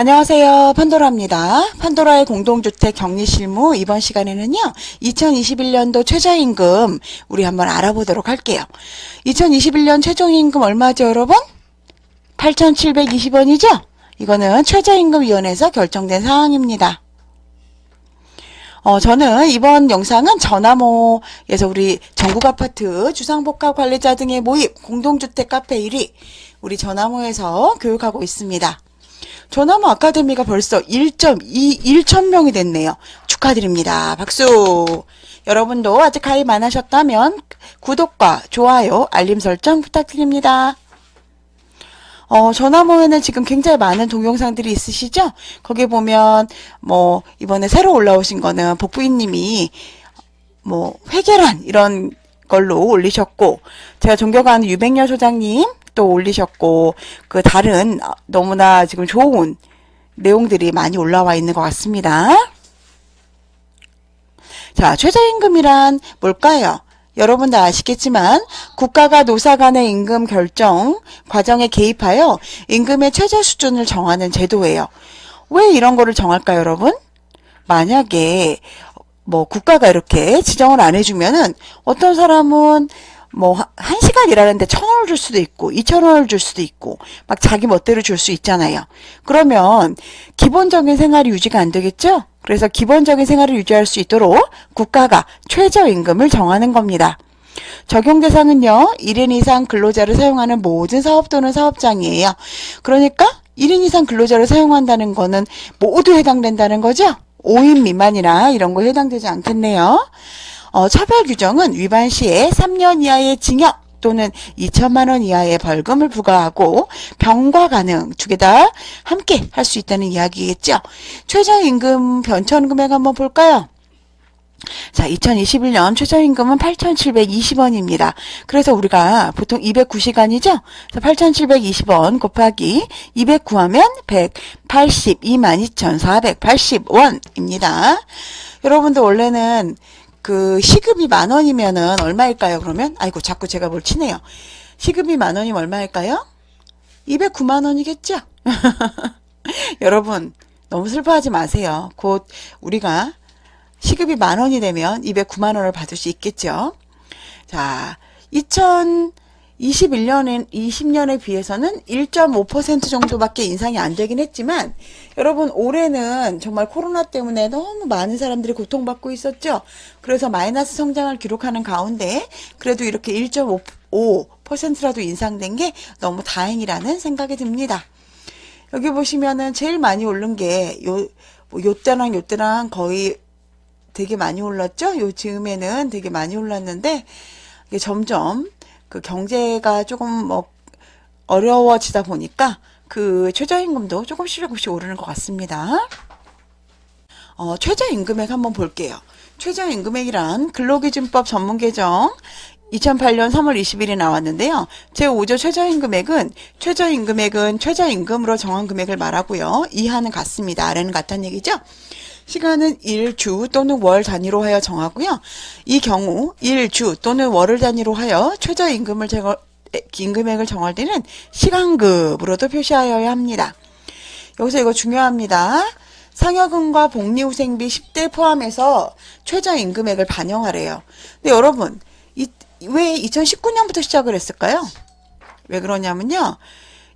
안녕하세요. 판도라입니다. 판도라의 공동주택 격리실무 이번 시간에는요. 2021년도 최저임금 우리 한번 알아보도록 할게요. 2021년 최저임금 얼마죠, 여러분? 8,720원이죠? 이거는 최저임금위원회에서 결정된 사항입니다. 저는 이번 영상은 전화모에서 우리 전국아파트 주상복합관리자 등의 모임 공동주택 카페 1위 우리 전화모에서 교육하고 있습니다. 전화모 아카데미가 벌써 1.21,000명이 됐네요. 축하드립니다. 박수! 여러분도 아직 가입 안 하셨다면 구독과 좋아요, 알림 설정 부탁드립니다. 전화모에는 지금 굉장히 많은 동영상들이 있으시죠? 거기 보면 이번에 새로 올라오신 거는 복부인님이 회계란 이런 걸로 올리셨고, 제가 존경하는 유백열 소장님 또 올리셨고, 그 다른 너무나 지금 좋은 내용들이 많이 올라와 있는 것 같습니다. 자, 최저임금이란 뭘까요? 여러분 다 아시겠지만 국가가 노사 간의 임금 결정 과정에 개입하여 임금의 최저 수준을 정하는 제도예요. 왜 이런 거를 정할까요, 여러분? 만약에 국가가 이렇게 지정을 안 해주면은 어떤 사람은 1시간 일하는데 1,000원을 줄 수도 있고 2,000원을 줄 수도 있고 막 자기 멋대로 줄 수 있잖아요. 그러면 기본적인 생활이 유지가 안 되겠죠? 그래서 기본적인 생활을 유지할 수 있도록 국가가 최저임금을 정하는 겁니다. 적용 대상은요, 1인 이상 근로자를 사용하는 모든 사업 또는 사업장이에요. 그러니까 1인 이상 근로자를 사용한다는 거는 모두 해당된다는 거죠? 5인 미만이나 이런 거 해당되지 않겠네요. 처벌 규정은 위반 시에 3년 이하의 징역 또는 2천만 원 이하의 벌금을 부과하고 병과 가능 두 개 다 함께 할 수 있다는 이야기겠죠. 최저임금 변천 금액 한번 볼까요? 자, 2021년 최저임금은 8,720원입니다. 그래서 우리가 보통 209시간이죠? 8,720원 곱하기 209하면 182,480원입니다. 여러분들 원래는 그 시급이 10,000원이면은 얼마일까요? 그러면 아이고 자꾸 제가 뭘 치네요. 시급이 10,000원이면 얼마일까요? 209만 원이겠죠? 여러분 너무 슬퍼하지 마세요. 곧 우리가 시급이 10,000원이 되면 209만 원을 받을 수 있겠죠. 자, 20년에 비해서는 1.5% 정도밖에 인상이 안 되긴 했지만, 여러분 올해는 정말 코로나 때문에 너무 많은 사람들이 고통받고 있었죠. 그래서 마이너스 성장을 기록하는 가운데 그래도 이렇게 1.5%라도 인상된 게 너무 다행이라는 생각이 듭니다. 여기 보시면은 제일 많이 오른 게 요때랑 거의 되게 많이 올랐죠. 요 즈음에는 되게 많이 올랐는데 이게 점점 그 경제가 조금 어려워지다 보니까 그 최저임금도 조금씩 오르는 것 같습니다. 최저임금액 한번 볼게요. 최저임금액이란 근로기준법 전문개정 2008년 3월 20일에 나왔는데요. 제5조 최저임금액은 최저임금으로 정한 금액을 말하고요. 이하는 같습니다. 아래는 같다는 얘기죠. 시간은 일주 또는 월 단위로 하여 정하고요. 이 경우 일주 또는 월을 단위로 하여 임금액을 정할 때는 시간급으로도 표시하여야 합니다. 여기서 이거 중요합니다. 상여금과 복리후생비 10대 포함해서 최저임금액을 반영하래요. 근데 여러분 왜 2019년부터 시작을 했을까요? 왜 그러냐면요.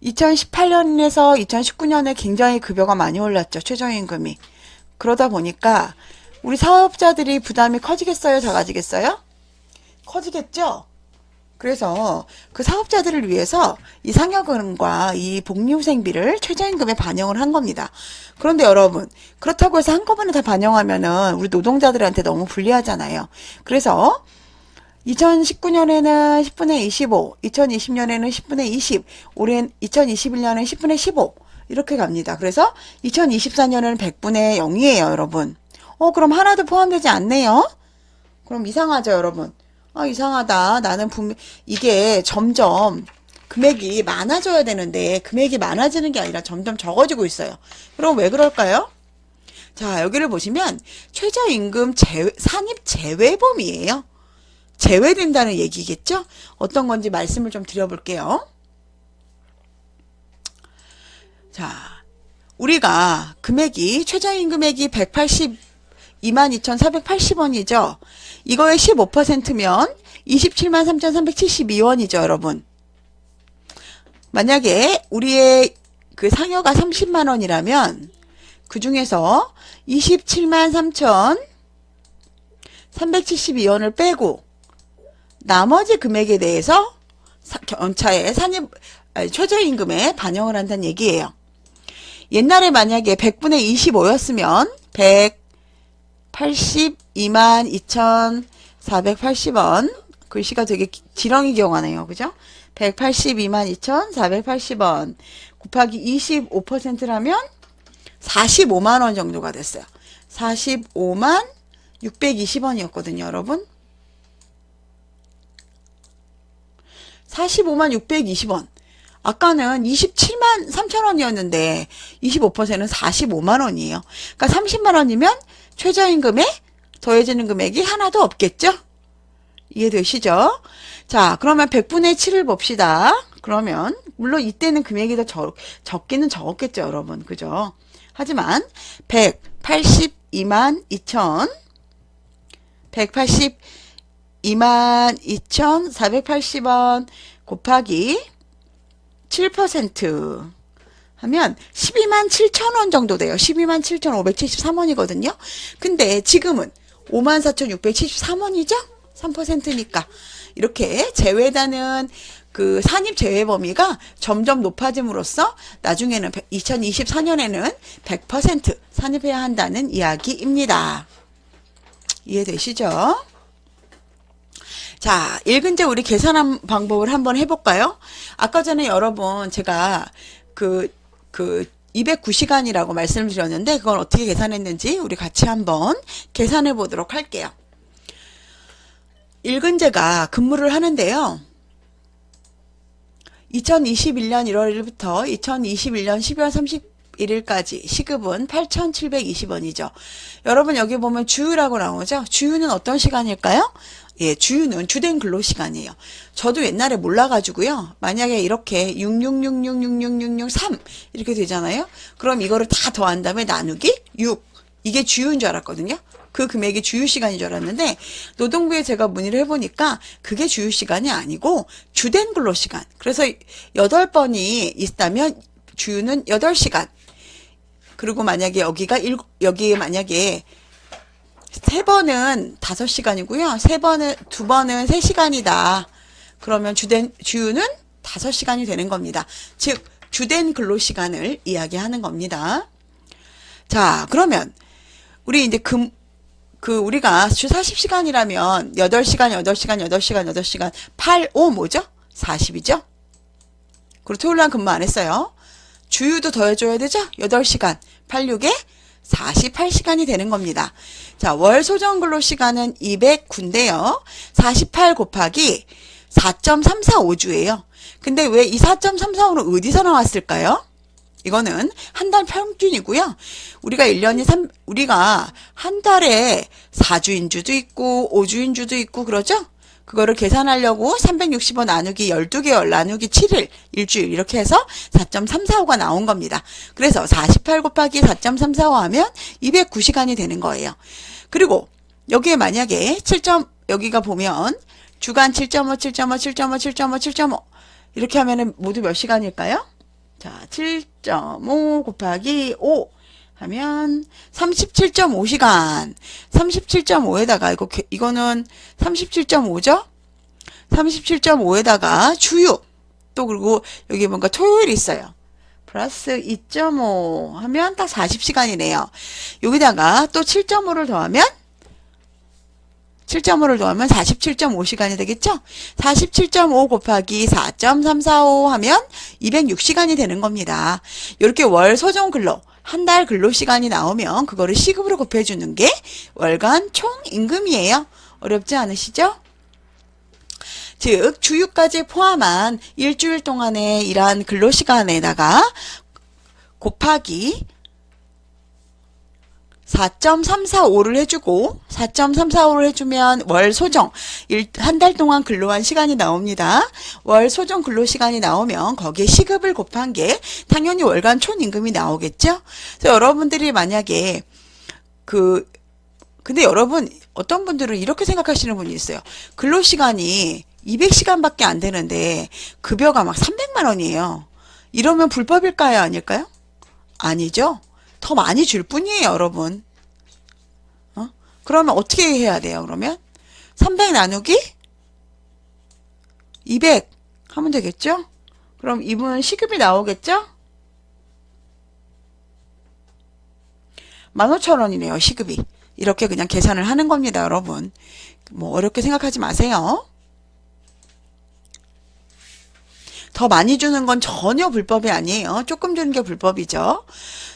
2018년에서 2019년에 굉장히 급여가 많이 올랐죠. 최저임금이. 그러다 보니까 우리 사업자들이 부담이 커지겠어요? 작아지겠어요? 커지겠죠? 그래서 그 사업자들을 위해서 이 상여금과 이 복리후생비를 최저임금에 반영을 한 겁니다. 그런데 여러분, 그렇다고 해서 한꺼번에 다 반영하면은 우리 노동자들한테 너무 불리하잖아요. 그래서 2019년에는 10분의 25, 2020년에는 10분의 20, 올해 2021년에는 10분의 15 이렇게 갑니다. 그래서 2024년은 100분의 0이에요, 여러분. 그럼 하나도 포함되지 않네요. 그럼 이상하죠, 여러분. 이상하다. 나는 이게 점점 금액이 많아져야 되는데 금액이 많아지는 게 아니라 점점 적어지고 있어요. 그럼 왜 그럴까요? 자, 여기를 보시면 최저임금 산입 제외범위예요. 제외된다는 얘기겠죠? 어떤 건지 말씀을 좀 드려볼게요. 자, 우리가 금액이 최저임금액이 182만 2,480원이죠. 이거의 15%면 27만 3,372원이죠, 여러분. 만약에 우리의 그 상여가 30만 원이라면 그 중에서 27만 3,372원을 빼고 나머지 금액에 대해서 연차에 최저임금에 반영을 한다는 얘기예요. 옛날에 만약에 100분의 25였으면 182만 2,480원. 글씨가 되게 지렁이 경하네요. 그죠? 182만 2,480원 곱하기 25%라면 45만 원 정도가 됐어요. 45만 620원이었거든요, 여러분. 45만 620원. 아까는 27만 3천 원이었는데 25%는 45만 원이에요. 그러니까 30만 원이면 최저임금에 더해지는 금액이 하나도 없겠죠? 이해되시죠? 자, 그러면 100분의 7을 봅시다. 그러면 물론 이때는 금액이 더 적기는 적었겠죠, 여러분. 그죠? 하지만 182만 2,480원 곱하기 7% 하면 12만 7천 원 정도 돼요. 12만 7,573원이거든요. 근데 지금은 54,673원이죠? 3%니까. 이렇게 제외되는 그 산입 제외 범위가 점점 높아짐으로써 나중에는 2024년에는 100% 산입해야 한다는 이야기입니다. 이해되시죠? 자, 읽은제 우리 계산한 방법을 한번 해볼까요? 아까 전에 여러분 제가 그 209시간이라고 말씀을 드렸는데 그건 어떻게 계산했는지 우리 같이 한번 계산해 보도록 할게요. 읽은제가 근무를 하는데요. 2021년 1월 1일부터 2021년 12월 31일까지 시급은 8,720원이죠. 여러분 여기 보면 주유라고 나오죠? 주유는 어떤 시간일까요? 예, 주유는 주된 근로시간이에요. 저도 옛날에 몰라가지고요. 만약에 이렇게 666666663 이렇게 되잖아요. 그럼 이거를 다 더한 다음에 나누기 6. 이게 주유인 줄 알았거든요. 그 금액이 주유시간인 줄 알았는데 노동부에 제가 문의를 해보니까 그게 주유시간이 아니고 주된 근로시간. 그래서 8번이 있다면 주유는 8시간. 그리고 만약에 여기에 만약에 3번은 5시간이고요. 2번은 3시간이다. 그러면 주유는 5시간이 되는 겁니다. 즉, 주된 근로시간을 이야기하는 겁니다. 자, 그러면, 우리 이제 우리가 주 40시간이라면 8시간, 8, 5 뭐죠? 40이죠? 그리고 토요일 날 근무 안 했어요. 주유도 더해줘야 되죠? 8시간, 8, 6에 48시간이 되는 겁니다. 자, 월 소정 근로 시간은 209인데요. 48 곱하기 4.345주예요. 근데 왜 이 4.345는 어디서 나왔을까요? 이거는 한 달 평균이고요. 우리가 한 달에 4주인 주도 있고 5주인 주도 있고 그러죠? 그거를 계산하려고 365 나누기 12개월 나누기 7일 일주일 이렇게 해서 4.345가 나온 겁니다. 그래서 48 곱하기 4.345 하면 209시간이 되는 거예요. 그리고 여기에 만약에 여기가 보면 주간 7.5 이렇게 하면은 모두 몇 시간일까요? 자, 7.5 곱하기 5 하면 37.5시간. 37.5에다가 이거는 37.5죠? 37.5에다가 주유. 또 그리고 여기 뭔가 토요일이 있어요. 플러스 2.5 하면 딱 40시간이네요. 여기다가 또 7.5를 더하면 47.5시간이 되겠죠? 47.5 곱하기 4.345 하면 206시간이 되는 겁니다. 이렇게 월 소정 근로, 한 달 근로시간이 나오면 그거를 시급으로 곱해주는 게 월간 총임금이에요. 어렵지 않으시죠? 즉, 주유까지 포함한 일주일 동안의 일한 근로시간에다가 곱하기 4.345를 해주고 4.345를 해주면 월 소정 한 달 동안 근로한 시간이 나옵니다. 월 소정 근로 시간이 나오면 거기에 시급을 곱한 게 당연히 월간 촌임금이 나오겠죠. 그래서 여러분들이 만약에 근데 여러분 어떤 분들은 이렇게 생각하시는 분이 있어요. 근로 시간이 200시간밖에 안 되는데 급여가 막 300만 원이에요. 이러면 불법일까요? 아닐까요? 아니죠. 더 많이 줄 뿐이에요, 여러분. 그러면 어떻게 해야 돼요, 그러면? 300 나누기 200 하면 되겠죠? 그럼 이분 시급이 나오겠죠? 15,000원이네요, 시급이. 이렇게 그냥 계산을 하는 겁니다, 여러분. 뭐 어렵게 생각하지 마세요. 더 많이 주는 건 전혀 불법이 아니에요. 조금 주는 게 불법이죠.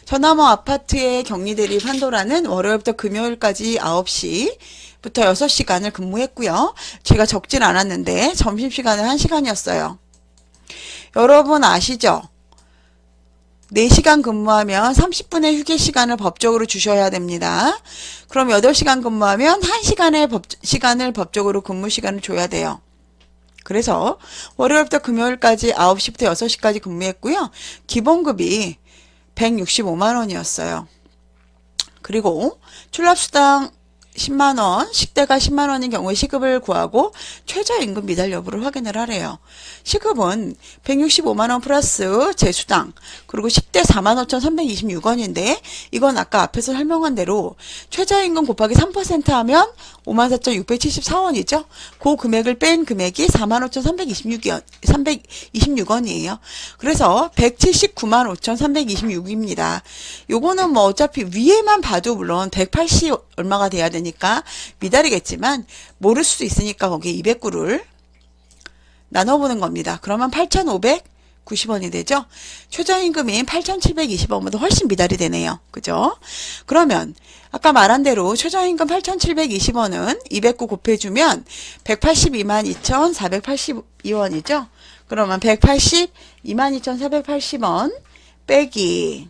전화모 아파트의 격리대리 판도라는 월요일부터 금요일까지 9시부터 6시간을 근무했고요. 제가 적진 않았는데 점심시간은 1시간이었어요. 여러분 아시죠? 4시간 근무하면 30분의 휴게 시간을 법적으로 주셔야 됩니다. 그럼 8시간 근무하면 1시간의 시간을 법적으로 근무 시간을 줘야 돼요. 그래서 월요일부터 금요일까지 9시부터 6시까지 근무했고요. 기본급이 165만 원이었어요. 그리고 출납수당 10만원, 식대가 10만원인 경우에 시급을 구하고 최저임금 미달 여부를 확인을 하래요. 시급은 165만원 플러스 제수당, 그리고 식대 45,326원인데 이건 아까 앞에서 설명한 대로 최저임금 곱하기 3% 하면 54,674원이죠. 그 금액을 뺀 금액이 45,326원이에요. 그래서 179만5,326입니다. 요거는 뭐 어차피 위에만 봐도 물론 180 얼마가 돼야 되니까 미달이겠지만 모를 수도 있으니까 거기에 209를 나눠보는 겁니다. 그러면 8,590원이 되죠. 최저임금인 8,720원보다 훨씬 미달이 되네요. 그죠? 그러면 아까 말한 대로 최저임금 8,720원은 209 곱해주면 182만 2,482원이죠. 그러면 182만 2,480원 빼기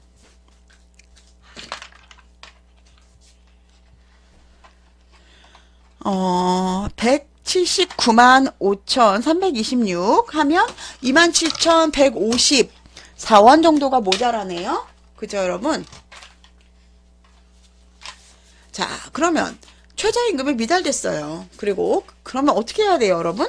179만 5,326 하면 27,154원 정도가 모자라네요. 그죠, 여러분? 자, 그러면 최저임금이 미달됐어요. 그리고 그러면 어떻게 해야 돼요, 여러분?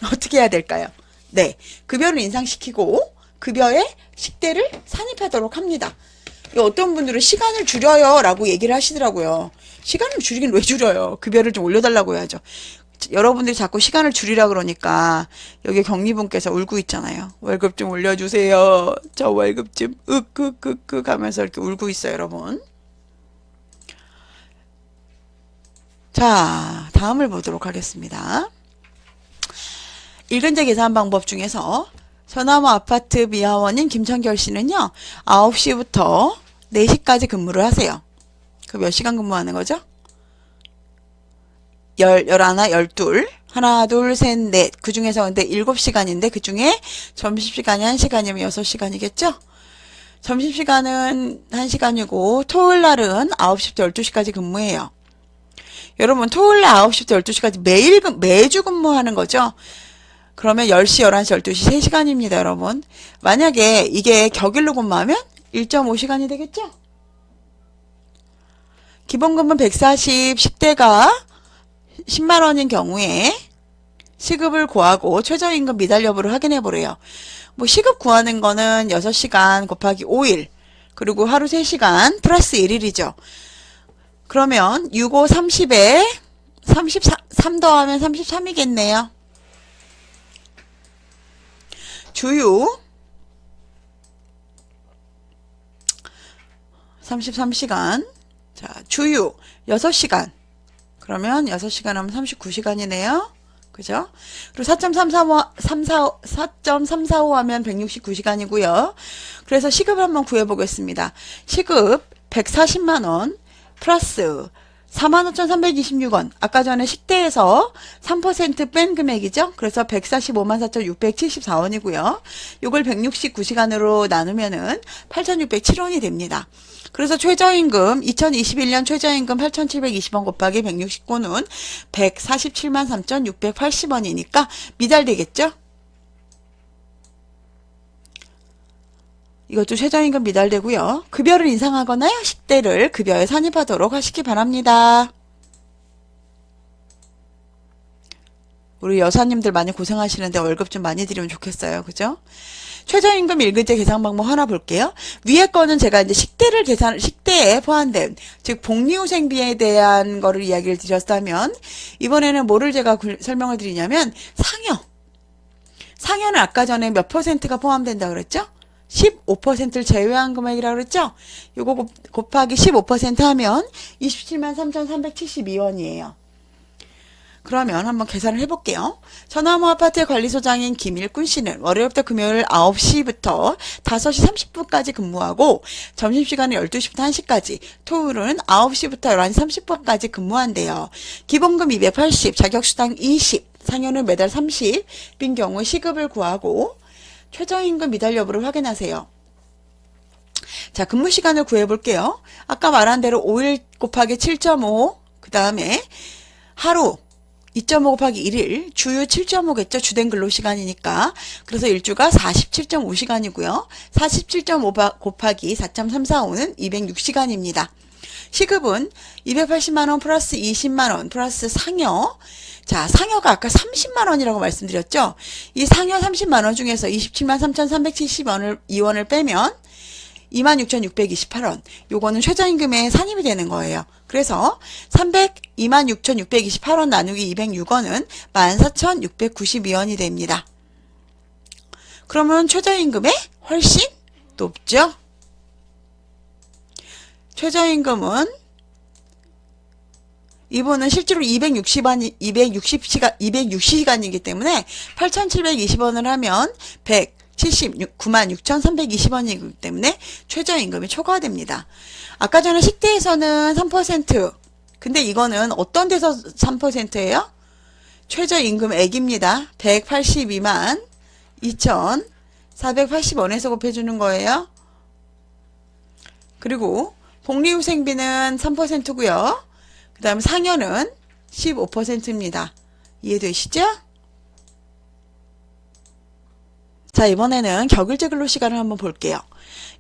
어떻게 해야 될까요? 네, 급여를 인상시키고 급여에 식대를 산입하도록 합니다. 어떤 분들은 시간을 줄여요 라고 얘기를 하시더라고요. 시간을 줄이긴 왜 줄여요? 급여를 좀 올려달라고 해야죠. 여러분들이 자꾸 시간을 줄이라 그러니까 여기 격리분께서 울고 있잖아요. 월급 좀 올려주세요. 저 월급 좀 으끄끄끄 하면서 이렇게 울고 있어요, 여러분. 자, 다음을 보도록 하겠습니다. 일근제 계산 방법 중에서 전화모 아파트 미화원인 김청결 씨는요, 9시부터 4시까지 근무를 하세요. 그 몇 시간 근무하는 거죠? 11, 12, 하나, 둘, 셋, 넷. 그 중에서 근데 7시간인데 그 중에 점심시간이 1시간이면 6시간이겠죠? 점심시간은 1시간이고 토요일 날은 9시부터 12시까지 근무해요. 여러분 토요일 날 9시부터 12시까지 매주 근무하는 거죠? 그러면 10시, 11시, 12시 3시간입니다, 여러분. 만약에 이게 격일로 근무하면 1.5시간이 되겠죠? 기본급은 140, 식대가 10만원인 경우에 시급을 구하고 최저임금 미달 여부를 확인해 보래요. 뭐 시급 구하는 거는 6시간 곱하기 5일, 그리고 하루 3시간 플러스 1일이죠. 그러면 6, 5, 30에 33 더하면 33이겠네요. 주유 33시간. 자, 주유 6시간. 그러면 6시간 하면 39시간이네요. 그죠? 그리고 4.345 하면 169시간이고요. 그래서 시급을 한번 구해보겠습니다. 시급 140만원 플러스 45,326원. 아까 전에 식대에서 3% 뺀 금액이죠. 그래서 145만 4,674원이고요. 이걸 169시간으로 나누면은 8,607원이 됩니다. 그래서 최저임금 2021년 최저임금 8,720원 곱하기 169는 147만 3,680원이니까 미달되겠죠? 이것도 최저임금 미달되고요. 급여를 인상하거나 식대를 급여에 산입하도록 하시기 바랍니다. 우리 여사님들 많이 고생하시는데 월급 좀 많이 드리면 좋겠어요. 그죠? 최저임금 일근제 계산 방법 하나 볼게요. 위에 거는 제가 이제 식대에 포함된, 즉, 복리후생비에 대한 거를 이야기를 드렸다면, 이번에는 뭐를 제가 설명을 드리냐면, 상여는 아까 전에 몇 퍼센트가 포함된다 그랬죠? 15%를 제외한 금액이라고 그랬죠? 요거 곱하기 15% 하면 27만 3,372원이에요. 그러면 한번 계산을 해볼게요. 전화모 아파트의 관리소장인 김일꾼 씨는 월요일부터 금요일 9시부터 5시 30분까지 근무하고 점심시간은 12시부터 1시까지, 토요일은 9시부터 11시 30분까지 근무한대요. 기본금 280, 자격수당 20, 상여는 매달 30인 경우 시급을 구하고 최저임금 미달 여부를 확인하세요. 자, 근무 시간을 구해볼게요. 아까 말한 대로 5일 곱하기 7.5, 그 다음에 하루 2.5 곱하기 1일, 주유 7.5겠죠? 주된 근로시간이니까. 그래서 일주가 47.5시간이고요. 47.5 곱하기 4.345는 206시간입니다. 시급은 280만원 플러스 20만원 플러스 상여. 자, 상여가 아까 30만원이라고 말씀드렸죠? 이 상여 30만원 중에서 27만 3,370원을 빼면 26,628원. 요거는 최저임금에 산입이 되는 거예요. 그래서 26,628원 나누기 206원은 14,692원이 됩니다. 그러면 최저임금에 훨씬 높죠? 최저임금은 이분은 실제로 260시간이기 때문에 8,720원을 하면 179만 6,320원이기 때문에 최저임금이 초과됩니다. 아까 전에 식대에서는 3%, 근데 이거는 어떤 데서 3%예요? 최저임금액입니다. 182만 2,480원에서 곱해주는 거예요. 그리고 복리후생비는 3%고요. 그 다음 상여는 15%입니다. 이해되시죠? 자, 이번에는 격일제 근로시간을 한번 볼게요.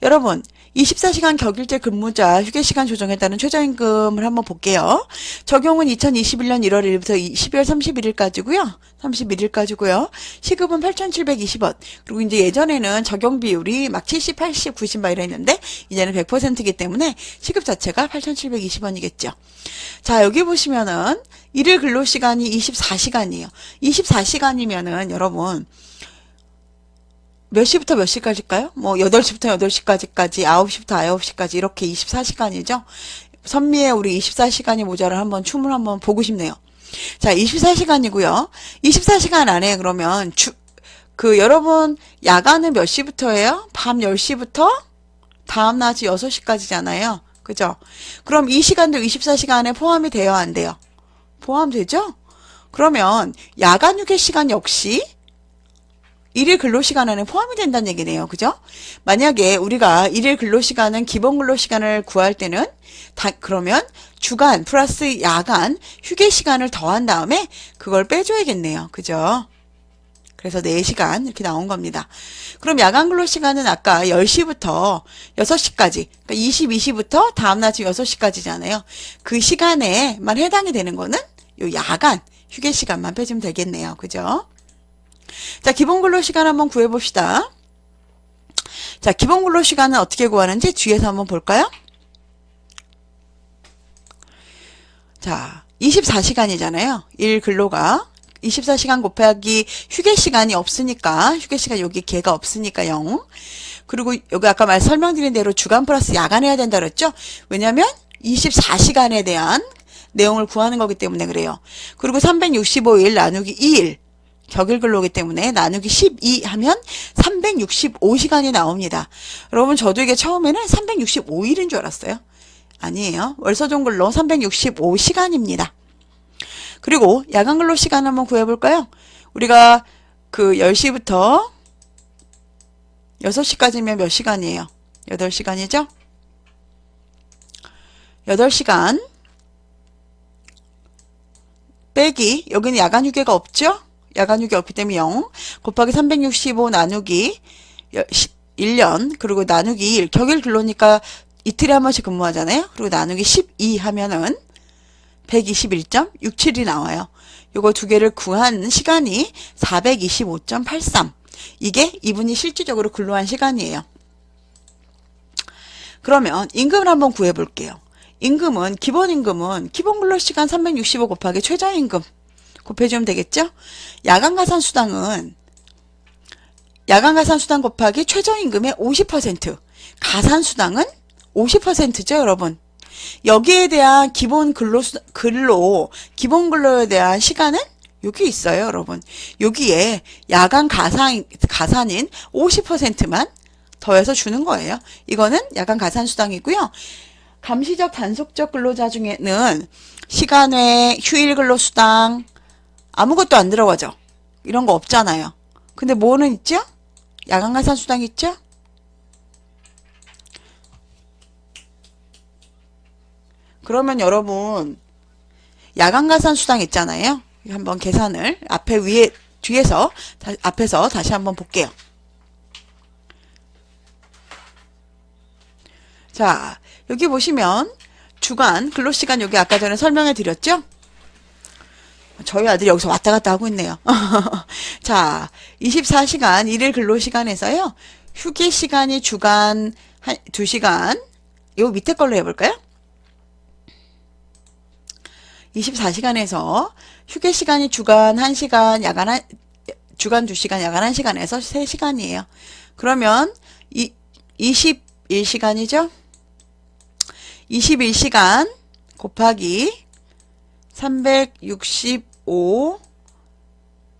여러분, 24시간 격일제 근무자 휴게시간 조정에 따른 최저임금을 한번 볼게요. 적용은 2021년 1월 1일부터 12월 31일까지고요. 31일까지고요. 시급은 8,720원. 그리고 이제 예전에는 적용 비율이 막 70, 80, 90 막 이랬는데 이제는 100%이기 때문에 시급 자체가 8,720원이겠죠. 자, 여기 보시면은 일일 근로시간이 24시간이에요. 24시간이면은 여러분 몇 시부터 몇 시까지일까요? 뭐 8시부터 8시까지까지, 9시부터 9시까지 이렇게 24시간이죠. 선미의 우리 24시간이 모자라 한번 춤을 한번 보고 싶네요. 자, 24시간이고요. 24시간 안에 그러면 여러분 야간은 몇 시부터예요? 밤 10시부터 다음 낮 6시까지잖아요. 그죠? 그럼 이 시간도 24시간에 포함이 돼요, 안 돼요? 포함되죠? 그러면 야간 휴게 시간 역시 일일 근로시간에는 포함이 된다는 얘기네요. 그죠? 만약에 우리가 일일 근로시간은 기본 근로시간을 구할 때는 그러면 주간 플러스 야간 휴게시간을 더한 다음에 그걸 빼줘야겠네요. 그죠? 그래서 4시간 이렇게 나온 겁니다. 그럼 야간 근로시간은 아까 10시부터 6시까지, 그러니까 22시부터 다음날 6시까지잖아요. 그 시간에만 해당이 되는 거는 요 야간 휴게시간만 빼주면 되겠네요. 그죠? 자, 기본 근로시간 한번 구해봅시다. 자, 기본 근로시간은 어떻게 구하는지 뒤에서 한번 볼까요? 자, 24시간이잖아요. 일 근로가. 24시간 곱하기 휴게시간이 없으니까, 휴게시간 여기 개가 없으니까 0. 그리고 여기 아까 설명드린 대로 주간 플러스 야간 해야 된다 그랬죠? 왜냐면 24시간에 대한 내용을 구하는 거기 때문에 그래요. 그리고 365일 나누기 2일. 격일 근로기 때문에 나누기 12 하면 365시간이 나옵니다. 여러분, 저도 이게 처음에는 365일인 줄 알았어요. 아니에요. 월소정 근로 365시간입니다. 그리고 야간 근로 시간 한번 구해볼까요? 우리가 그 10시부터 6시까지면 몇 시간이에요? 8시간이죠? 8시간 빼기, 여기는 야간 휴게가 없죠? 야간 휴게 없기 때문에 0 곱하기 365 나누기 1년, 그리고 나누기 1, 격일 근로니까 이틀에 한 번씩 근무하잖아요. 그리고 나누기 12 하면은 121.67이 나와요. 요거 두 개를 구한 시간이 425.83. 이게 이분이 실질적으로 근로한 시간이에요. 그러면 임금을 한번 구해 볼게요. 임금은, 기본임금은 기본근로시간 365 곱하기 최저임금 곱해주면 되겠죠? 야간가산수당은 야간가산수당 곱하기 최저임금의 50%, 가산수당은 50%죠, 여러분. 여기에 대한 기본근로에 대한 시간은 여기 있어요, 여러분. 여기에 야간 가산인 50%만 더해서 주는 거예요. 이거는 야간 가산수당이고요. 감시적 단속적 근로자 중에는 시간외 휴일 근로수당 아무것도 안 들어가죠. 이런 거 없잖아요. 근데 뭐는 있죠? 야간 가산수당 있죠? 그러면 여러분 야간 가산수당 있잖아요. 한번 계산을 앞에서 다시 한번 볼게요. 자, 여기 보시면 주간 근로시간 여기 아까 전에 설명해 드렸죠? 저희 아들이 여기서 왔다 갔다 하고 있네요. 자, 24시간 일일 근로시간에서요. 휴게 시간이 주간 2시간, 요 밑에 걸로 해볼까요? 24시간에서 휴게 시간이 주간 1시간, 주간 2시간, 야간 1시간에서 3시간이에요. 그러면 21시간이죠? 21시간 곱하기 365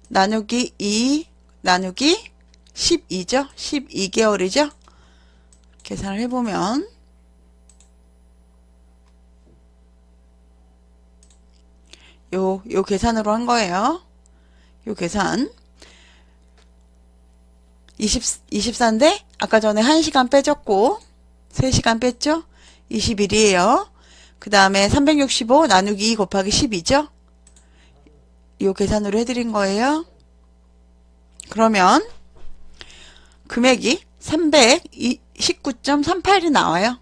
나누기 2 나누기 12죠? 12개월이죠? 계산을 해보면 요 계산으로 한 거예요. 요 계산 24인데 아까 전에 1시간 빼줬고 3시간 뺐죠? 21이에요. 그 다음에 365 나누기 2 곱하기 12죠? 요 계산으로 해드린 거예요. 그러면 금액이 319.38이 나와요.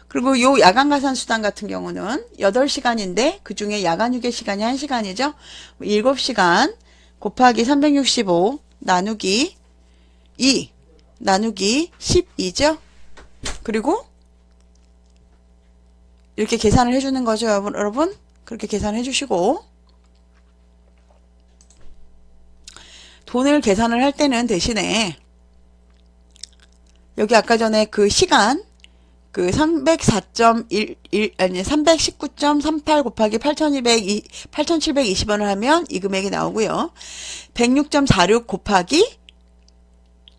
그리고 요 야간가산수당 같은 경우는 8시간인데 그 중에 야간휴게 시간이 1시간이죠. 7시간 곱하기 365 나누기 2 나누기 12죠. 그리고 이렇게 계산을 해주는 거죠, 여러분. 그렇게 계산해 주시고 돈을 계산을 할 때는 대신에 여기 아까 전에 그 시간 그 319.38 곱하기 8,720원을 하면 이 금액이 나오고요. 106.46 곱하기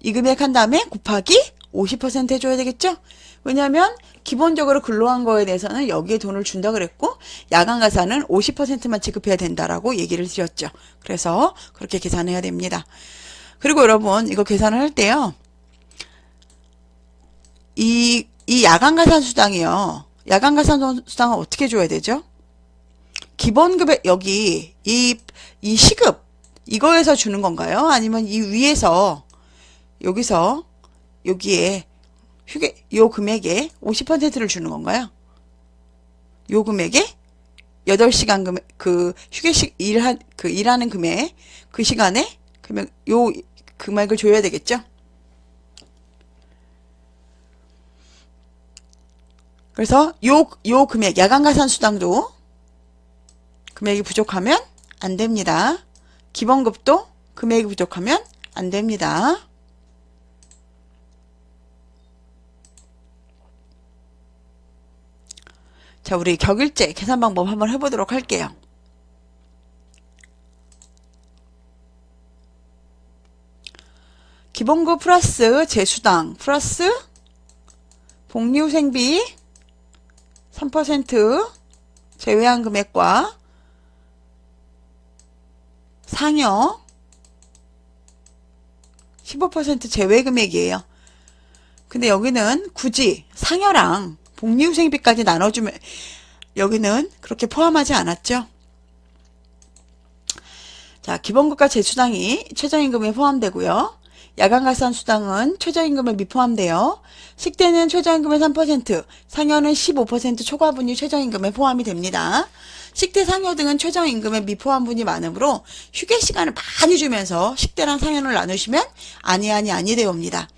이 금액 한 다음에 곱하기 50% 해줘야 되겠죠? 왜냐하면 기본적으로 근로한 거에 대해서는 여기에 돈을 준다 그랬고 야간 가산은 50%만 지급해야 된다라고 얘기를 드렸죠. 그래서 그렇게 계산해야 됩니다. 그리고 여러분 이거 계산을 할 때요. 이 야간 가산 수당이요. 야간 가산 수당은 어떻게 줘야 되죠? 기본급에 여기 이 시급 이거에서 주는 건가요? 아니면 이 위에서 여기서 여기에 요 금액에 50%를 주는 건가요? 요 금액에 8시간 금액, 일하는 금액, 그 시간에 요 금액을 줘야 되겠죠? 그래서 요 금액, 야간가산수당도 금액이 부족하면 안 됩니다. 기본급도 금액이 부족하면 안 됩니다. 자, 우리 격일제 계산 방법 한번 해보도록 할게요. 기본급 플러스 재수당 플러스 복리후생비 3% 제외한 금액과 상여 15% 제외 금액이에요. 근데 여기는 굳이 상여랑 복리후생비까지 나눠주면 여기는 그렇게 포함하지 않았죠. 자, 기본급과 재수당이 최저임금에 포함되고요. 야간가산수당은 최저임금에 미포함돼요. 식대는 최저임금의 3%, 상여는 15% 초과분이 최저임금에 포함이 됩니다. 식대, 상여 등은 최저임금에 미포함 분이 많으므로 휴게 시간을 많이 주면서 식대랑 상여를 나누시면 아니 되옵니다.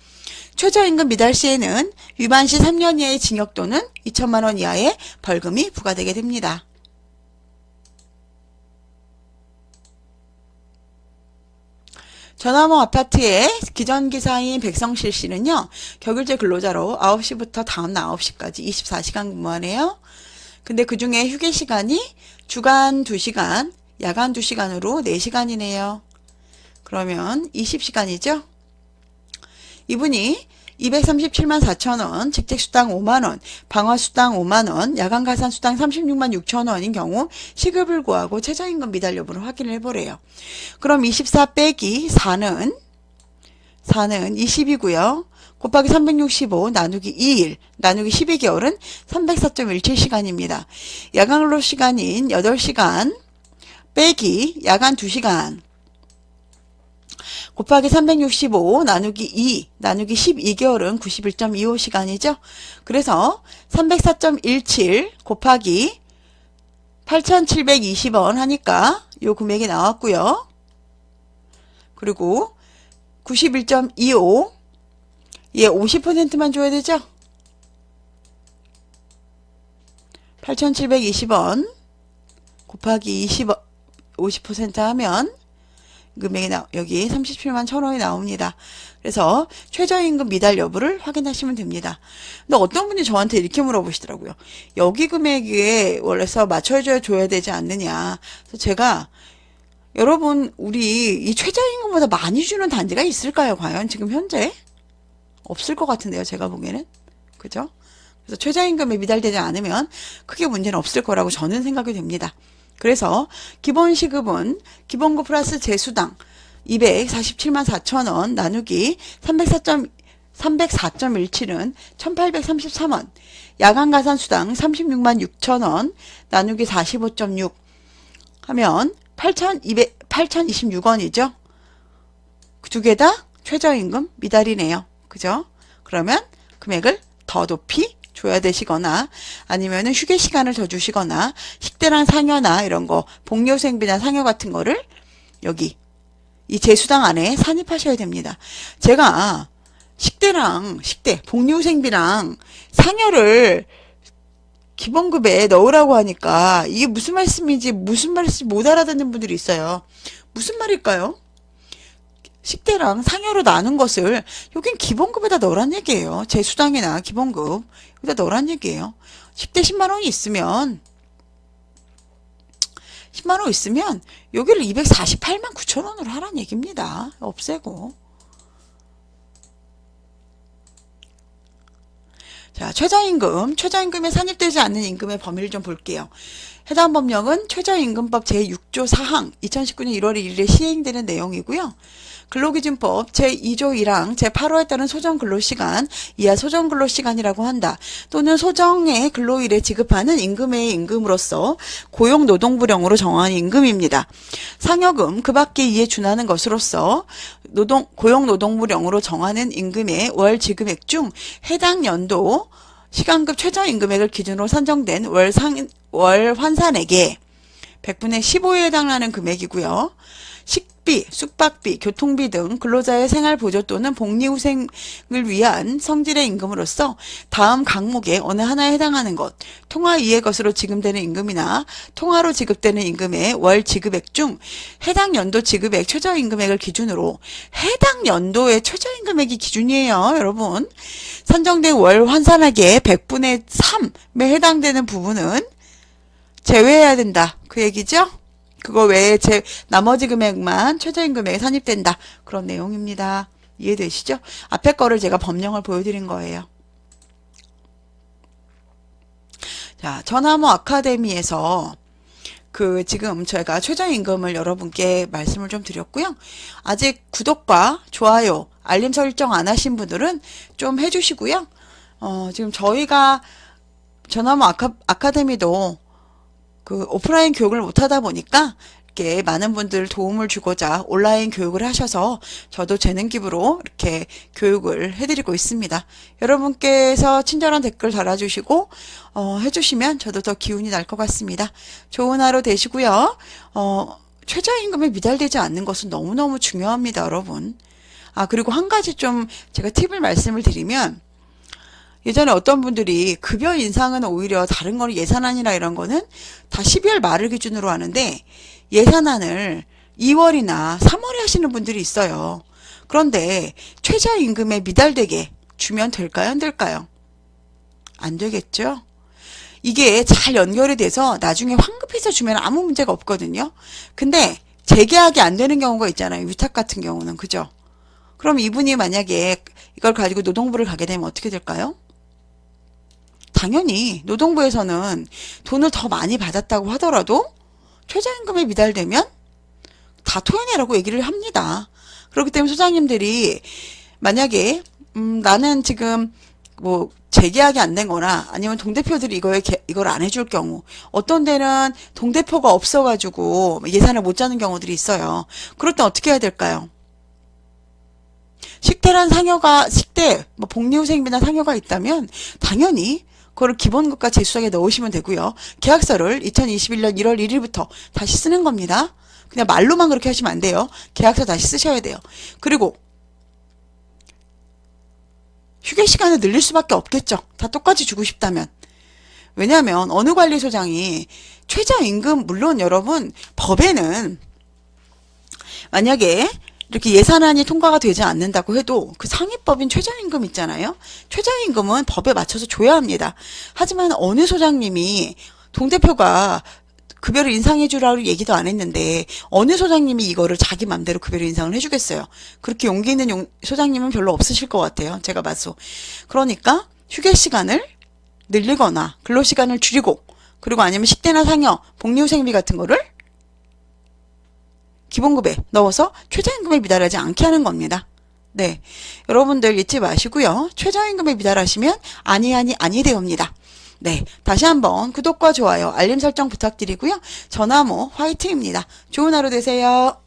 최저임금 미달 시에는 위반 시 3년 이하의 징역 또는 2천만 원 이하의 벌금이 부과되게 됩니다. 전화모 아파트의 기전기사인 백성실 씨는요, 격일제 근로자로 9시부터 다음날 9시까지 24시간 근무하네요. 근데 그 중에 휴게 시간이 주간 2시간, 야간 2시간으로 4시간이네요. 그러면 20시간이죠? 이분이 237만 4천원, 직책수당 5만원, 방화수당 5만원, 야간가산수당 36만 6천원인 경우 시급을 구하고 최저임금 미달 여부를 확인을 해보래요. 그럼 24 빼기 4는 20이고요. 곱하기 365 나누기 2일 나누기 12개월은 304.17시간입니다. 야간근로시간인 8시간 빼기 야간 2시간 곱하기 365 나누기 2 나누기 12개월은 91.25시간이죠. 그래서 304.17 곱하기 8,720원 하니까 요 금액이 나왔고요. 그리고 91.25 얘 50%만 줘야 되죠. 8,720원 곱하기 50% 하면 금액이 여기 37만 1,000원이 나옵니다. 그래서 최저임금 미달 여부를 확인하시면 됩니다. 근데 어떤 분이 저한테 이렇게 물어보시더라고요. 여기 금액에 원래서 맞춰줘야 되지 않느냐. 그래서 제가 여러분 우리 이 최저임금보다 많이 주는 단지가 있을까요? 과연 지금 현재? 없을 것 같은데요. 제가 보기에는. 그죠? 그래서 최저임금에 미달되지 않으면 크게 문제는 없을 거라고 저는 생각이 됩니다. 그래서 기본시급은 기본급 플러스 재수당 247만 4천원 나누기 304.17은 1833원, 야간가산수당 36만 6천원 나누기 45.6 하면 8,026원이죠. 두 개 다 최저임금 미달이네요. 그죠? 그러면 금액을 더 높이 줘야 되시거나 아니면은 휴게 시간을 더 주시거나 식대랑 상여나 이런 거 복리후생비나 상여 같은 거를 여기 이 재수당 안에 산입하셔야 됩니다. 제가 식대, 복리후생비랑 상여를 기본급에 넣으라고 하니까 이게 무슨 말씀인지 못 알아듣는 분들이 있어요. 무슨 말일까요? 식대랑 상여로 나눈 것을 여긴 기본급에다 넣으란 얘기예요. 재수당이나 기본급 여기다 넣으란 얘기예요. 식대 10만원이 있으면 10만원 있으면 여기를 248만 9천원으로 하란 얘기입니다. 없애고. 자, 최저임금에 산입되지 않는 임금의 범위를 좀 볼게요. 해당 법령은 최저임금법 제6조 4항 2019년 1월 1일에 시행되는 내용이고요. 근로기준법 제2조 1항 제8호에 따른 소정근로시간 이하 소정근로시간이라고 한다. 또는 소정의 근로일에 지급하는 임금의 임금으로서 고용노동부령으로 정하는 임금입니다. 상여금 그 밖에 이에 준하는 것으로서 고용노동부령으로 정하는 임금의 월 지급액 중 해당 연도 시간급 최저임금액을 기준으로 산정된 월 환산액의 100분의 15에 해당하는 금액이고요. 식비, 숙박비, 교통비 등 근로자의 생활보조 또는 복리후생을 위한 성질의 임금으로서 다음 항목의 어느 하나에 해당하는 것, 통화 이의 것으로 지급되는 임금이나 통화로 지급되는 임금의 월 지급액 중 해당 연도 지급액 최저임금액을 기준으로 해당 연도의 최저임금액이 기준이에요. 여러분. 산정된 월 환산액의 100분의 3에 해당되는 부분은 제외해야 된다. 그 얘기죠? 그거 외에 나머지 금액만 최저임금액에 산입된다. 그런 내용입니다. 이해되시죠? 앞에 거를 제가 법령을 보여드린 거예요. 자, 전화모 아카데미에서 지금 저희가 최저임금을 여러분께 말씀을 좀 드렸고요. 아직 구독과 좋아요, 알림 설정 안 하신 분들은 좀 해주시고요. 지금 저희가 전화무 아카데미도 그 오프라인 교육을 못하다 보니까 이렇게 많은 분들 도움을 주고자 온라인 교육을 하셔서 저도 재능 기부로 이렇게 교육을 해드리고 있습니다. 여러분께서 친절한 댓글 달아주시고 해주시면 저도 더 기운이 날 것 같습니다. 좋은 하루 되시고요. 최저임금에 미달되지 않는 것은 너무너무 중요합니다, 여러분. 그리고 한 가지 좀 제가 팁을 말씀을 드리면, 예전에 어떤 분들이 급여 인상은 오히려 다른 거는 예산안이나 이런 거는 다 12월 말을 기준으로 하는데 예산안을 2월이나 3월에 하시는 분들이 있어요. 그런데 최저임금에 미달되게 주면 될까요? 안 될까요? 안 되겠죠? 이게 잘 연결이 돼서 나중에 환급해서 주면 아무 문제가 없거든요. 근데 재계약이 안 되는 경우가 있잖아요. 위탁 같은 경우는. 그죠? 그럼 이분이 만약에 이걸 가지고 노동부를 가게 되면 어떻게 될까요? 당연히 노동부에서는 돈을 더 많이 받았다고 하더라도 최저임금에 미달되면 다 토해내라고 얘기를 합니다. 그렇기 때문에 소장님들이 만약에 나는 지금 뭐 재계약이 안 된 거나 아니면 동대표들이 이걸 안 해줄 경우, 어떤 데는 동대표가 없어가지고 예산을 못 짜는 경우들이 있어요. 그럴 땐 어떻게 해야 될까요? 식대, 뭐 복리후생비나 상여가 있다면 당연히 그거를 기본급과 재수장에 넣으시면 되고요. 계약서를 2021년 1월 1일부터 다시 쓰는 겁니다. 그냥 말로만 그렇게 하시면 안 돼요. 계약서 다시 쓰셔야 돼요. 그리고 휴게 시간을 늘릴 수밖에 없겠죠. 다 똑같이 주고 싶다면. 왜냐하면 어느 관리소장이 최저임금, 물론 여러분 법에는 만약에 이렇게 예산안이 통과가 되지 않는다고 해도 그 상위법인 최저임금 있잖아요. 최저임금은 법에 맞춰서 줘야 합니다. 하지만 어느 소장님이 동대표가 급여를 인상해 주라고 얘기도 안 했는데 어느 소장님이 이거를 자기 맘대로 급여를 인상을 해주겠어요. 그렇게 용기 있는 소장님은 별로 없으실 것 같아요. 제가 봐서. 그러니까 휴게 시간을 늘리거나 근로시간을 줄이고, 그리고 아니면 식대나 상여, 복리후생비 같은 거를 기본급에 넣어서 최저임금에 미달하지 않게 하는 겁니다. 네, 여러분들 잊지 마시고요. 최저임금에 미달하시면 아니 되옵니다. 네, 다시 한번 구독과 좋아요, 알림 설정 부탁드리고요. 전화모 화이팅입니다. 좋은 하루 되세요.